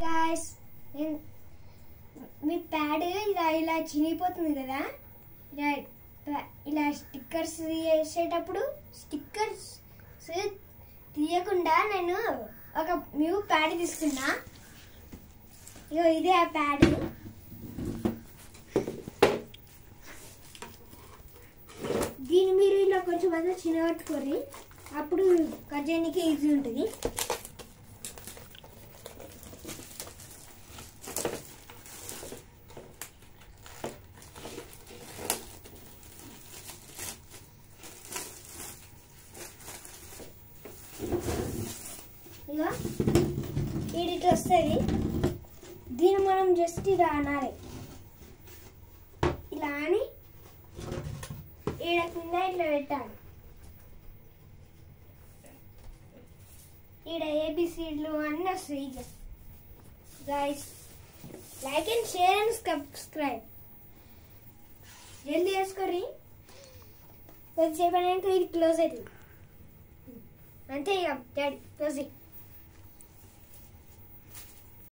Guys మీ pad ఇలా చినిగిపోతుంది కదా, ఇలా స్టిక్కర్స్ వేసేటప్పుడు స్టిక్కర్స్ తీయకుండా నేను ఒక న్యూ ప్యాడ్ తీసుకున్నా. ఇదే ఆ ప్యాడ్. దీన్ని మీరు ఇలా కొంచెం అంతా చిన్నగట్టుకోరి, అప్పుడు కట్ చేయడానికి ఈజీ ఉంటుంది. ఇలా ఇట్లా వస్తుంది. దీన్ని మనం జస్ట్ ఇలా అనాలి. ఇలా అని ఈడ కింద ఇట్లా పెట్టాలి. ఈడ ఏబిసిడ్లు అన్నీ వస్తాయి. Guys, like and share and subscribe జల్దీ చేసుకోరి. కొద్దిసేపు అయినాక ఇది క్లోజ్ అవుతుంది. అంతే ఇక డాడీ క్లోజ్.